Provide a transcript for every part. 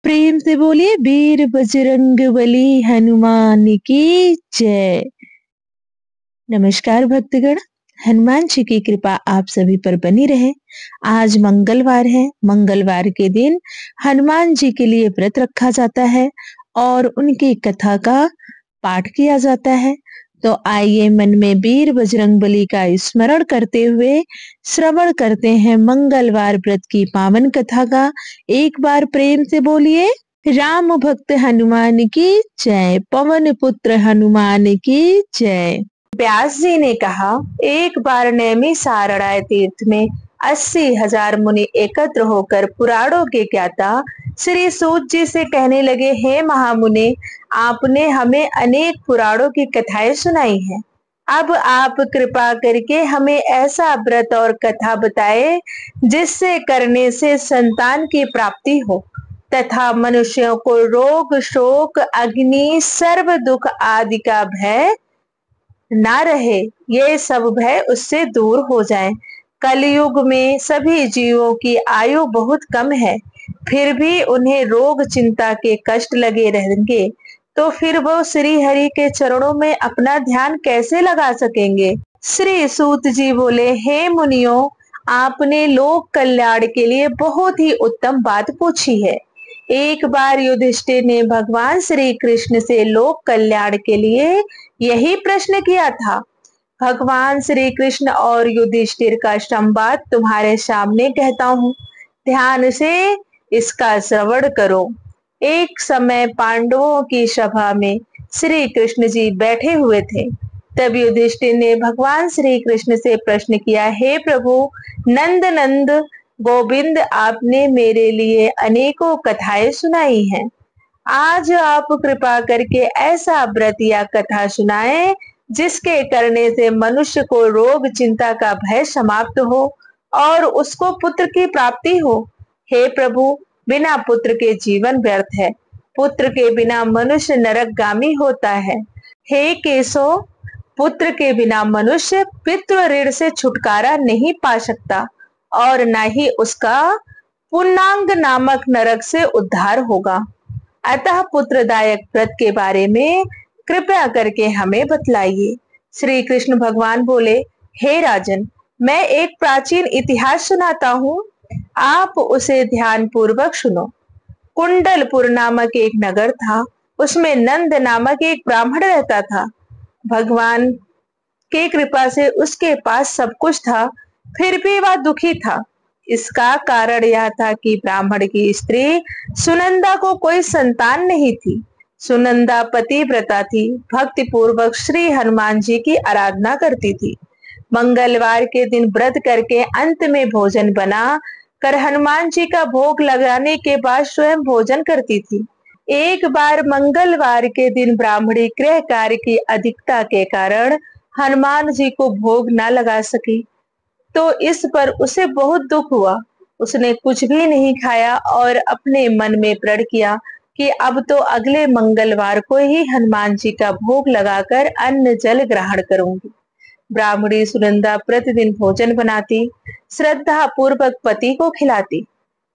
प्रेम से बोलिए वीर बजरंगबली हनुमान की जय। नमस्कार भक्तगण, हनुमान जी की कृपा आप सभी पर बनी रहे। आज मंगलवार है। मंगलवार के दिन हनुमान जी के लिए व्रत रखा जाता है और उनकी कथा का पाठ किया जाता है। तो आइए मन में वीर बजरंगबली का स्मरण करते हुए श्रवण करते हैं मंगलवार व्रत की पावन कथा का। एक बार प्रेम से बोलिए राम भक्त हनुमान की जय, पवन पुत्र हनुमान की जय। व्यास जी ने कहा, एक बार नैमी सारणाय तीर्थ में 80,000 मुनि एकत्र होकर पुराणों के ज्ञाता श्री सूत जी से कहने लगे, हे महामुने, आपने हमें अनेक पुराणों की कथाएं सुनाई हैं। अब आप कृपा करके हमें ऐसा व्रत और कथा बताए जिससे करने से संतान की प्राप्ति हो तथा मनुष्यों को रोग शोक अग्नि सर्व दुख आदि का भय ना रहे, ये सब भय उससे दूर हो जाए। कलयुग में सभी जीवों की आयु बहुत कम है, फिर भी उन्हें रोग चिंता के कष्ट लगे रहेंगे, तो फिर वो श्री हरि के चरणों में अपना ध्यान कैसे लगा सकेंगे। श्री सूत जी बोले, हे मुनियों, आपने लोक कल्याण के लिए बहुत ही उत्तम बात पूछी है। एक बार युधिष्ठिर ने भगवान श्री कृष्ण से लोक कल्याण के लिए यही प्रश्न किया था। भगवान श्री कृष्ण और युधिष्ठिर का संवाद तुम्हारे सामने कहता हूँ, ध्यान से इसका श्रवण करो। एक समय पांडवों की सभा में श्री कृष्ण जी बैठे हुए थे। तब युधिष्ठिर ने भगवान श्री कृष्ण से प्रश्न किया, हे प्रभु नंद नंद गोविंद, आपने मेरे लिए अनेकों कथाएं सुनाई हैं। आज आप कृपा करके ऐसा व्रत या कथा सुनाएं जिसके करने से मनुष्य को रोग चिंता का भय समाप्त हो और उसको पुत्र की प्राप्ति हो। हे प्रभु, बिना पुत्र के जीवन व्यर्थ है, पुत्र के बिना मनुष्य नरकगामी होता है। हे केशव, पुत्र के बिना मनुष्य पितृ ऋण से छुटकारा नहीं पा सकता और न ही उसका पुण्यांग नामक नरक से उद्धार होगा। अतः पुत्रदायक व्रत के बारे में कृपया करके हमें बतलाइए। श्री कृष्ण भगवान बोले, हे राजन, मैं एक प्राचीन इतिहास सुनाता हूँ, आप उसे ध्यान पूर्वक सुनो। कुंडलपुर नामक एक नगर था, उसमें नंद नामक एक ब्राह्मण रहता था। भगवान की कृपा से उसके पास सब कुछ था, फिर भी वह दुखी था। इसका कारण यह था कि ब्राह्मण की स्त्री सुनंदा को कोई संतान नहीं थी। सुनंदा पतिव्रता थी, भक्ति पूर्वक श्री हनुमान जी की आराधना करती थी। मंगलवार के दिन व्रत करके अंत में भोजन बना कर हनुमान जी का भोग लगाने के बाद स्वयं भोजन करती थी। एक बार मंगलवार के दिन ब्राह्मणी गृह कार्य की अधिकता के कारण हनुमान जी को भोग न लगा सकी, तो इस पर उसे बहुत दुख हुआ। उसने कुछ भी नहीं खाया और अपने मन में प्रण किया कि अब तो अगले मंगलवार को ही हनुमान जी का भोग लगाकर अन्न जल ग्रहण करूंगी। ब्राह्मणी सुनंदा प्रतिदिन भोजन बनाती, श्रद्धा पूर्वक पति को खिलाती,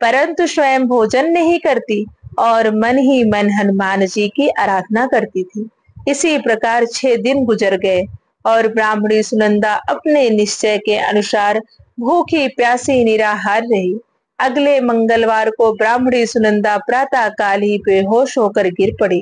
परंतु स्वयं भोजन नहीं करती और मन ही मन हनुमान जी की आराधना करती थी। इसी प्रकार 6 दिन गुजर गए और ब्राह्मणी सुनंदा अपने निश्चय के अनुसार भूखी प्यासी निराहार रही। अगले मंगलवार को ब्राह्मणी सुनंदा प्रातः काल ही बेहोश होकर गिर पड़ी।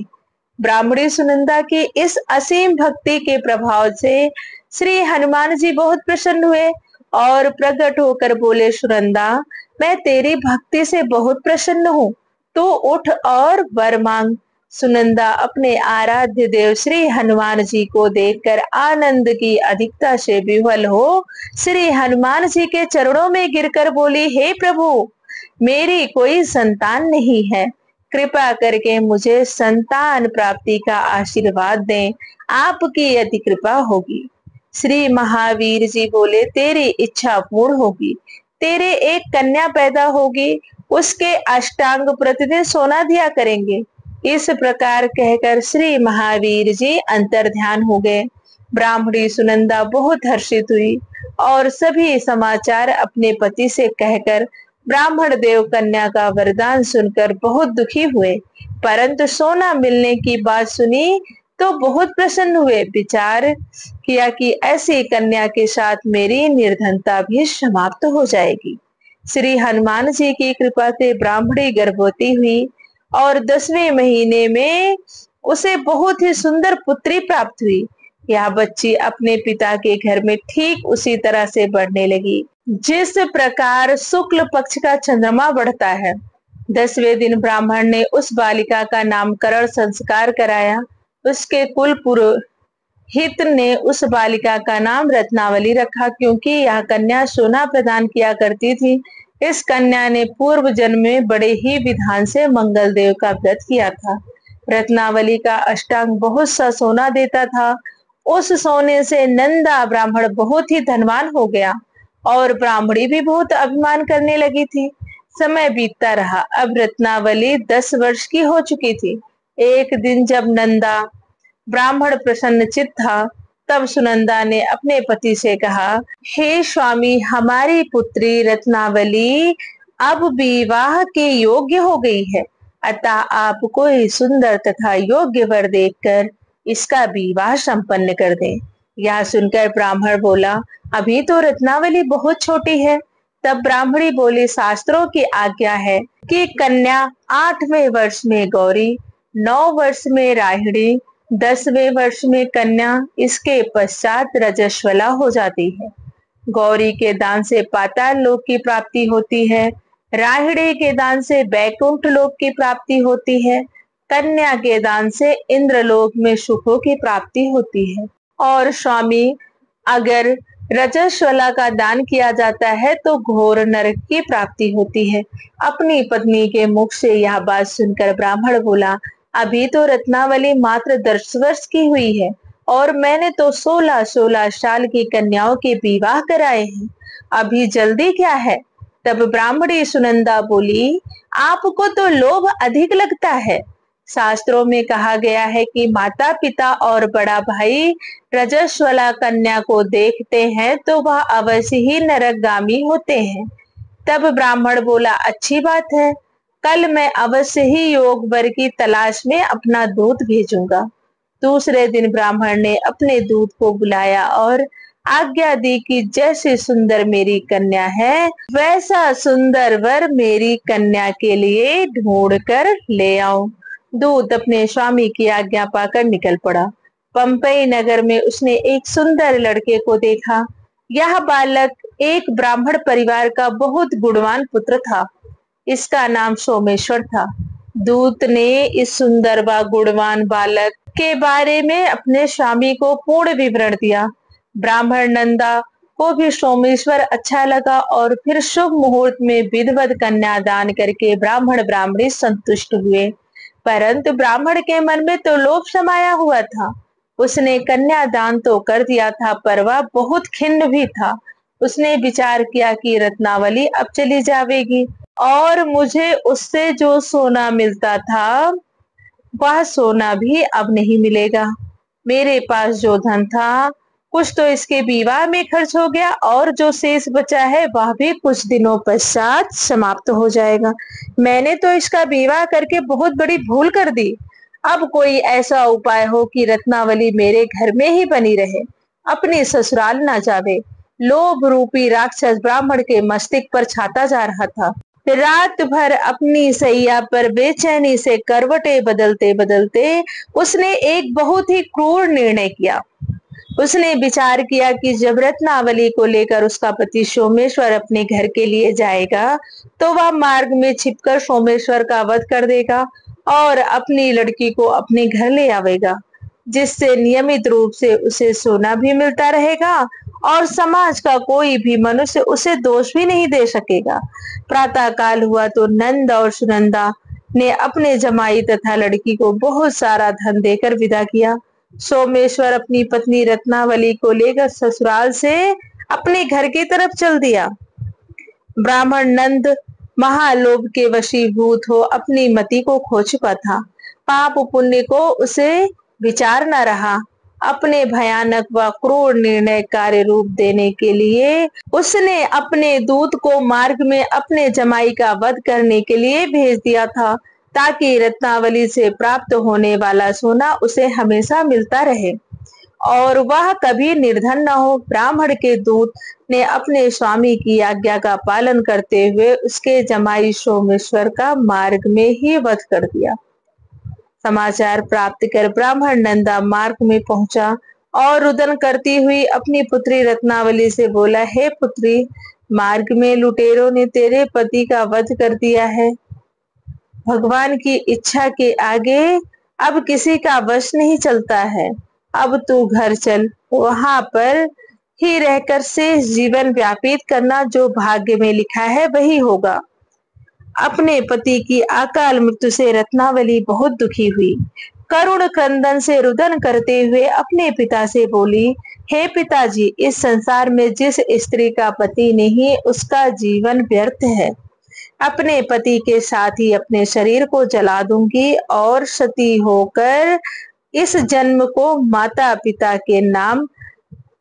ब्राह्मणी सुनंदा की इस असीम भक्ति के प्रभाव से श्री हनुमान जी बहुत प्रसन्न हुए और प्रकट होकर बोले, सुनंदा, मैं तेरी भक्ति से बहुत प्रसन्न हूँ, तू उठ और वर मांग। सुनंदा अपने आराध्य देव श्री हनुमान जी को देखकर आनंद की अधिकता से विह्वल हो श्री हनुमान जी के चरणों में गिरकर बोली, हे प्रभु, मेरी कोई संतान नहीं है, कृपा करके मुझे संतान प्राप्ति का आशीर्वाद दें, आपकी यदि कृपा होगी। श्री महावीर जी बोले, तेरी इच्छा पूर्ण होगी, तेरे एक कन्या पैदा होगी, उसके अष्टांग प्रतिदिन सोना दिया करेंगे। इस प्रकार कहकर श्री महावीर जी अंतर ध्यान हो गए। ब्राह्मणी सुनंदा बहुत हर्षित हुई और सभी समाचार अपने पति से कहकर ब्राह्मण देव कन्या का वरदान सुनकर बहुत दुखी हुए, परंतु सोना मिलने की बात सुनी तो बहुत प्रसन्न हुए। विचार किया कि ऐसी कन्या के साथ मेरी निर्धनता भी समाप्त हो जाएगी। श्री हनुमान जी की कृपा से ब्राह्मणी गर्भवती हुई और 10वें महीने में उसे बहुत ही सुंदर पुत्री प्राप्त हुई। यह बच्ची अपने पिता के घर में ठीक उसी तरह से बढ़ने लगी जिस प्रकार शुक्ल पक्ष का चंद्रमा बढ़ता है। 10वें दिन ब्राह्मण ने उस बालिका का नामकरण संस्कार कराया। उसके कुल पुरोहित ने उस बालिका का नाम रत्नावली रखा, क्योंकि यह कन्या सोना प्रदान किया करती थी। इस कन्या ने पूर्व जन्म में बड़े ही विधान से मंगल देव का व्रत किया था। रत्नावली का अष्टांग बहुत सा सोना देता था। उस सोने से नंदा ब्राह्मण बहुत ही धनवान हो गया और ब्राह्मणी भी बहुत अभिमान करने लगी थी। समय बीतता रहा। अब रत्नावली 10 वर्ष की हो चुकी थी। एक दिन जब नंदा ब्राह्मण प्रसन्नचित्त था, तब सुनंदा ने अपने पति से कहा, हे स्वामी, हमारी पुत्री रत्नावली अब विवाह के योग्य हो गई है, अतः आप कोई सुंदर तथा योग्य वर देखकर इसका विवाह संपन्न कर दें। यह सुनकर ब्राह्मण बोला, अभी तो रत्नावली बहुत छोटी है। तब ब्राह्मणी बोली, शास्त्रों की आज्ञा है कि कन्या 8वें वर्ष में गौरी, 9 वर्ष में राहिणी, 10वें वर्ष में कन्या, इसके पश्चात रजस्वला हो जाती है। गौरी के दान से पाताल लोक की प्राप्ति होती है, राहिणी के दान से बैकुंठ लोक की प्राप्ति होती है, कन्या के दान से इंद्रलोक में सुखों की प्राप्ति होती है। और स्वामी, अगर रजस्वला का दान किया जाता है तो घोर नरक की प्राप्ति होती है। अपनी पत्नी के मुख से यह बात सुनकर ब्राह्मण बोला, अभी तो रत्नावली मात्र 10 वर्ष की हुई है और मैंने तो 16-16 साल की कन्याओं के विवाह कराए हैं, अभी जल्दी क्या है। तब ब्राह्मणी सुनंदा बोली, आपको तो लोभ अधिक लगता है। शास्त्रों में कहा गया है कि माता पिता और बड़ा भाई रजस्वला कन्या को देखते हैं तो वह अवश्य ही नरकगामी होते हैं। तब ब्राह्मण बोला, अच्छी बात है, कल मैं अवश्य ही योग वर की तलाश में अपना दूत भेजूंगा। दूसरे दिन ब्राह्मण ने अपने दूत को बुलाया और आज्ञा दी कि जैसे सुंदर मेरी कन्या है, वैसा सुंदर वर मेरी कन्या के लिए ढूंढ कर ले आओ। दूत अपने स्वामी की आज्ञा पाकर निकल पड़ा। पंपई नगर में उसने एक सुंदर लड़के को देखा। यह बालक एक ब्राह्मण परिवार का बहुत गुणवान पुत्र था। इसका नाम सोमेश्वर था। दूत ने इस सुंदर व गुणवान बालक के बारे में अपने स्वामी को पूर्ण विवरण दिया। ब्राह्मण नंदा को भी सोमेश्वर अच्छा लगा और फिर शुभ मुहूर्त में विधिवत कन्या दान करके ब्राह्मण ब्राह्मणी संतुष्ट हुए। परंतु ब्राह्मण के मन में तो लोभ समाया हुआ था। उसने कन्या दान तो कर दिया था, पर वह बहुत खिन्न भी था। उसने विचार किया कि रत्नावली अब चली जाएगी और मुझे उससे जो सोना मिलता था वह सोना भी अब नहीं मिलेगा। मेरे पास जो धन था कुछ तो इसके विवाह में खर्च हो गया और जो शेष बचा है वह भी कुछ दिनों पश्चात समाप्त हो जाएगा। मैंने तो इसका विवाह करके बहुत बड़ी भूल कर दी। अब कोई ऐसा उपाय हो कि रत्नावली मेरे घर में ही बनी रहे, अपने ससुराल ना जावे। लोभ रूपी राक्षस ब्राह्मण के मस्तिष्क पर छाता जा रहा था। रात भर अपनी सैया पर बेचैनी से करवटें बदलते बदलते उसने एक बहुत ही क्रूर निर्णय किया। उसने विचार किया कि जब रत्नावली को लेकर उसका पति सोमेश्वर अपने घर के लिए जाएगा तो वह मार्ग में छिपकर सोमेश्वर का वध कर देगा और अपनी लड़की को अपने घर ले आवेगा, जिससे नियमित रूप से उसे सोना भी मिलता रहेगा और समाज का कोई भी मनुष्य उसे दोष भी नहीं दे सकेगा। प्रातः काल हुआ तो नंद और सुनंदा ने अपने जमाई तथा लड़की को बहुत सारा धन देकर विदा किया। सोमेश्वर अपनी पत्नी रत्नावली को लेकर ससुराल से अपने घर की तरफ चल दिया। ब्राह्मण नंद महालोभ के वशीभूत हो अपनी मति को खो चुका था। पाप पुण्य को उसे विचार न रहा। अपने भयानक व क्रूर निर्णय कार्य रूप देने के लिए उसने अपने दूत को मार्ग में अपने जमाई का वध करने के लिए भेज दिया था, ताकि रत्नावली से प्राप्त होने वाला सोना उसे हमेशा मिलता रहे और वह कभी निर्धन न हो। ब्राह्मण के दूत ने अपने स्वामी की आज्ञा का पालन करते हुए उसके जमाई सोमेश्वर का मार्ग में ही वध कर दिया। समाचार प्राप्त कर ब्राह्मण नंदा मार्ग में पहुंचा और रुदन करती हुई अपनी पुत्री रत्नावली से बोला, हे पुत्री, मार्ग में लुटेरों ने तेरे पति का वध कर दिया है। भगवान की इच्छा के आगे अब किसी का वश नहीं चलता है। अब तू घर चल, वहां पर ही रहकर शेष जीवन व्यतीत करना, जो भाग्य में लिखा है वही होगा। अपने पति की अकाल मृत्यु से रत्नावली बहुत दुखी हुई। करुण क्रंदन से रुदन करते हुए अपने पिता से बोली, हे पिताजी, इस संसार में जिस स्त्री का पति नहीं उसका जीवन व्यर्थ है। अपने पति के साथ ही अपने शरीर को जला दूंगी और सती होकर इस जन्म को माता पिता के नाम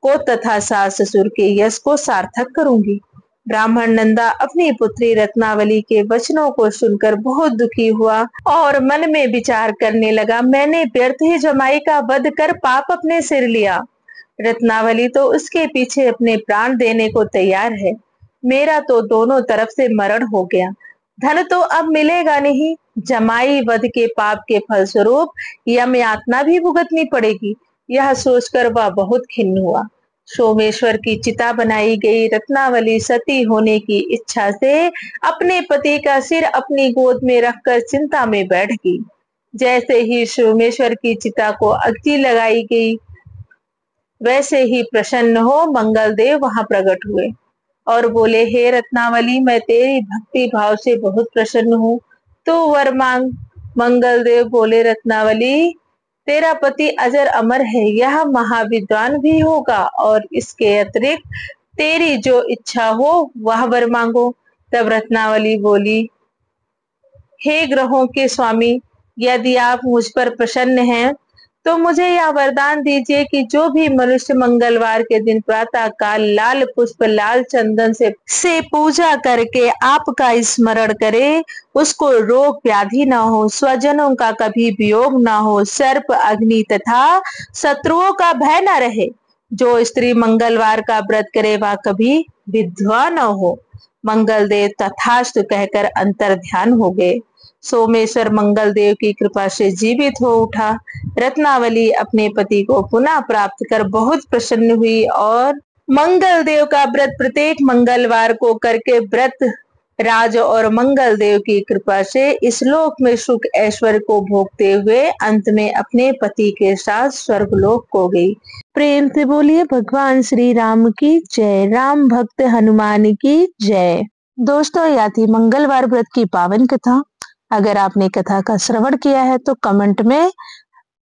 को तथा सास ससुर के यश को सार्थक करूंगी। ब्राह्मण नंदा अपनी पुत्री रत्नावली के वचनों को सुनकर बहुत दुखी हुआ और मन में विचार करने लगा, मैंने व्यर्थ ही जमाई का वध कर पाप अपने सिर लिया। रत्नावली तो उसके पीछे अपने प्राण देने को तैयार है। मेरा तो दोनों तरफ से मरण हो गया। धन तो अब मिलेगा नहीं। जमाई वध के पाप के फलस्वरूप यम यातना भी भुगतनी पड़ेगी। यह सोचकर वह बहुत खिन्न हुआ। सोमेश्वर की चिता बनाई गई। रत्नावली सती होने की इच्छा से अपने पति का सिर अपनी गोद में रखकर चिंता में बैठ गई। जैसे ही सोमेश्वर की चिता को अग्नि लगाई गई, वैसे ही प्रसन्न हो मंगलदेव वहां प्रकट हुए और बोले, हे रत्नावली, मैं तेरी भक्ति भाव से बहुत प्रसन्न हूँ, तो वर मांग। मंगलदेव बोले, रत्नावली, तेरा पति अजर अमर है, यह महाविद्वान भी होगा और इसके अतिरिक्त तेरी जो इच्छा हो वह वर मांगो। तब रत्नावली बोली, हे ग्रहों के स्वामी, यदि आप मुझ पर प्रसन्न हैं तो मुझे यह वरदान दीजिए कि जो भी मनुष्य मंगलवार के दिन प्रातः काल लाल पुष्प लाल चंदन से पूजा करके आपका स्मरण करे, उसको रोग व्याधि न हो, स्वजनों का कभी वियोग न हो, सर्प अग्नि तथा शत्रुओं का भय न रहे। जो स्त्री मंगलवार का व्रत करे वह कभी विधवा न हो। मंगलदेव तथास्तु कहकर अंतर ध्यान हो गए। सोमेश्वर मंगलदेव की कृपा से जीवित हो उठा। रत्नावली अपने पति को पुनः प्राप्त कर बहुत प्रसन्न हुई और मंगलदेव का व्रत प्रत्येक मंगलवार को करके व्रत राज और मंगलदेव की कृपा से इस लोक में सुख ऐश्वर्य को भोगते हुए अंत में अपने पति के साथ स्वर्गलोक को गई। प्रेम से बोलिए भगवान श्री राम की जय, राम भक्त हनुमान की जय। दोस्तों, यह थी मंगलवार व्रत की पावन कथा। अगर आपने कथा का श्रवण किया है तो कमेंट में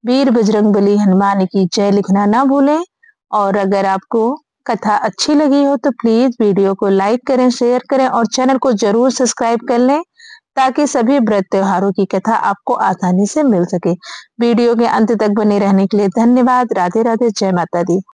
वीर बजरंगबली हनुमान की जय लिखना ना भूलें। और अगर आपको कथा अच्छी लगी हो तो प्लीज वीडियो को लाइक करें, शेयर करें और चैनल को जरूर सब्सक्राइब कर लें, ताकि सभी व्रत त्योहारों की कथा आपको आसानी से मिल सके। वीडियो के अंत तक बने रहने के लिए धन्यवाद। राधे राधे, जय माता दी।